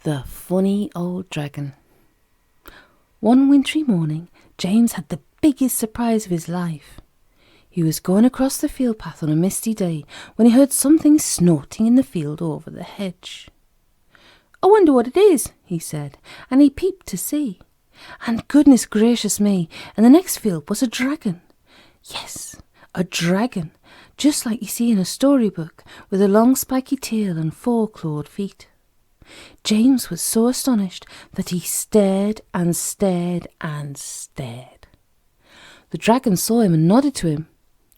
The funny old dragon. One wintry morning, James had the biggest surprise of his life. He was going across the field path on a misty day when he heard something snorting in the field over the hedge. "I wonder what it is," he said, and he peeped to see. And goodness gracious me, in the next field was a dragon. Yes, a dragon, just like you see in a storybook, with a long spiky tail and 4 clawed feet. James was so astonished that he stared and stared and stared. The dragon saw him and nodded to him.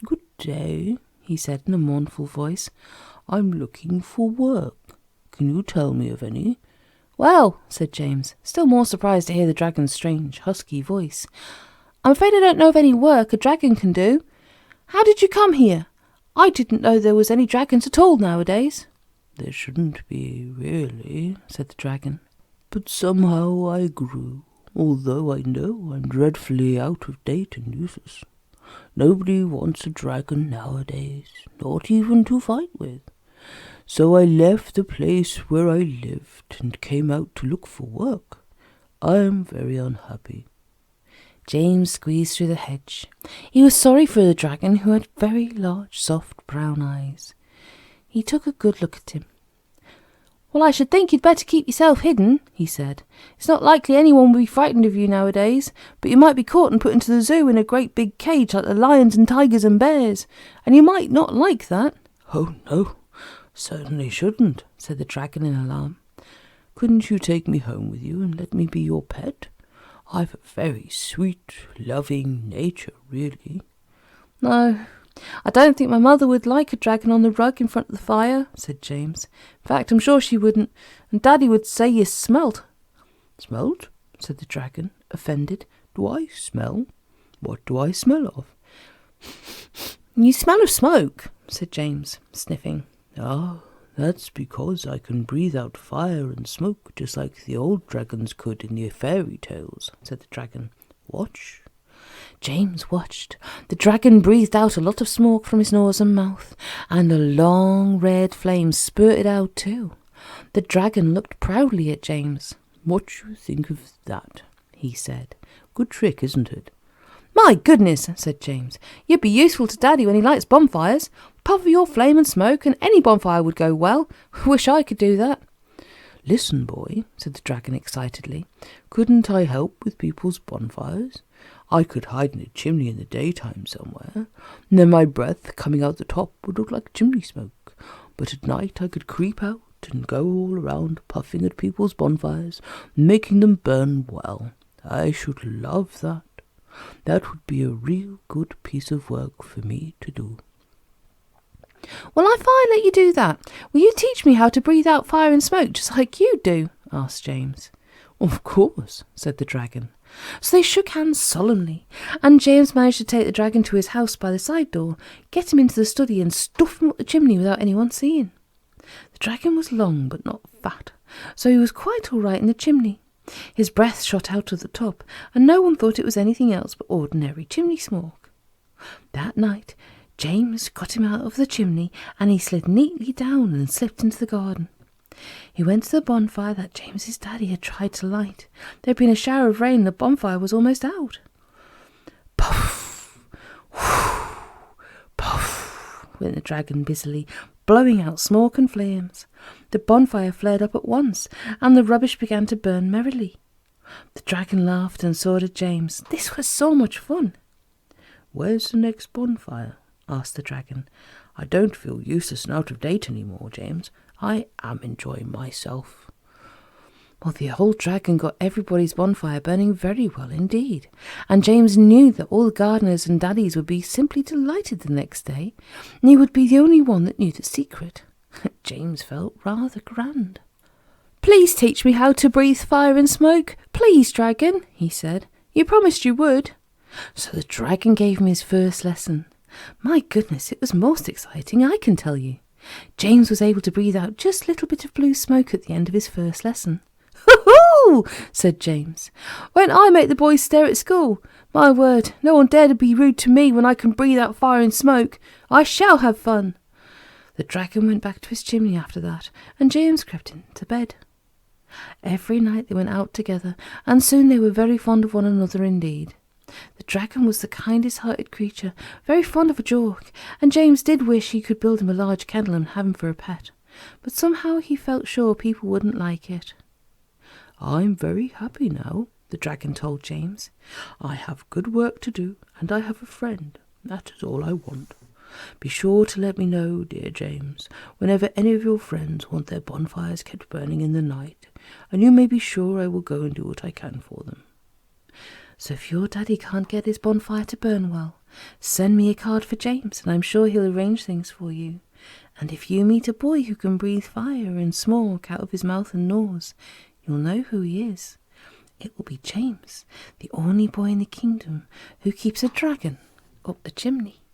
"Good day," he said in a mournful voice. "I'm looking for work. Can you tell me of any?" "Well," said James, still more surprised to hear the dragon's strange, husky voice, "I'm afraid I don't know of any work a dragon can do. How did you come here? I didn't know there was any dragons at all nowadays." "There shouldn't be, really," said the dragon. "But somehow I grew, although I know I'm dreadfully out of date and useless. Nobody wants a dragon nowadays, not even to fight with. So I left the place where I lived and came out to look for work. I am very unhappy." James squeezed through the hedge. He was sorry for the dragon, who had very large, soft brown eyes. He took a good look at him. "Well, I should think you'd better keep yourself hidden," he said. "It's not likely anyone will be frightened of you nowadays, but you might be caught and put into the zoo in a great big cage like the lions and tigers and bears, and you might not like that." "Oh, no, certainly shouldn't," said the dragon in alarm. "Couldn't you take me home with you and let me be your pet? I've a very sweet, loving nature, really." "No, I don't think my mother would like a dragon on the rug in front of the fire," said James. "In fact, I'm sure she wouldn't, and Daddy would say you smelt." "Smelt?" said the dragon, offended. "Do I smell? What do I smell of?" "You smell of smoke," said James, sniffing. "Ah, that's because I can breathe out fire and smoke just like the old dragons could in the fairy tales," said the dragon. "Watch." James watched. The dragon breathed out a lot of smoke from his nose and mouth, and a long red flame spurted out too. The dragon looked proudly at James. "What do you think of that?" he said. "Good trick, isn't it?" "My goodness," said James. "You'd be useful to Daddy when he lights bonfires. Puff your flame and smoke, and any bonfire would go well. Wish I could do that." "Listen, boy," said the dragon excitedly. "Couldn't I help with people's bonfires? I could hide in a chimney in the daytime somewhere, and then my breath coming out the top would look like chimney smoke. But at night I could creep out and go all around puffing at people's bonfires, making them burn well. I should love that. That would be a real good piece of work for me to do." "Well, if I let you do that, will you teach me how to breathe out fire and smoke just like you do?" asked James. "Of course," said the dragon. So they shook hands solemnly, and James managed to take the dragon to his house by the side door, get him into the study, and stuff him up the chimney without anyone seeing. The dragon was long but not fat, so he was quite all right in the chimney. His breath shot out of the top, and no one thought it was anything else but ordinary chimney smoke. That night, James got him out of the chimney, and he slid neatly down and slipped into the garden. He went to the bonfire that James's daddy had tried to light. There had been a shower of rain, and the bonfire was almost out. Puff! Whoosh! Puff! Went the dragon busily, blowing out smoke and flames. The bonfire flared up at once, and the rubbish began to burn merrily. The dragon laughed, and so did James. This was so much fun. "Where's the next bonfire?" asked the dragon. "I don't feel useless and out of date any more, James. I am enjoying myself." Well, the old dragon got everybody's bonfire burning very well indeed, and James knew that all the gardeners and daddies would be simply delighted the next day, and he would be the only one that knew the secret. James felt rather grand. "Please teach me how to breathe fire and smoke. Please, dragon," he said. "You promised you would." So the dragon gave him his first lesson. My goodness, it was most exciting, I can tell you. James was able to breathe out just a little bit of blue smoke at the end of his first lesson. "Hoo-hoo!" said James. "Won't I make the boys stare at school? My word, no one dare to be rude to me when I can breathe out fire and smoke. I shall have fun." The dragon went back to his chimney after that, and James crept into bed. Every night they went out together, and soon they were very fond of one another indeed. The dragon was the kindest-hearted creature, very fond of a joke, and James did wish he could build him a large kennel and have him for a pet, but somehow he felt sure people wouldn't like it. "I'm very happy now," the dragon told James. "I have good work to do, and I have a friend. That is all I want. Be sure to let me know, dear James, whenever any of your friends want their bonfires kept burning in the night, and you may be sure I will go and do what I can for them." So if your daddy can't get his bonfire to burn well, send me a card for James, and I'm sure he'll arrange things for you. And if you meet a boy who can breathe fire and smoke out of his mouth and nose, you'll know who he is. It will be James, the only boy in the kingdom who keeps a dragon up the chimney.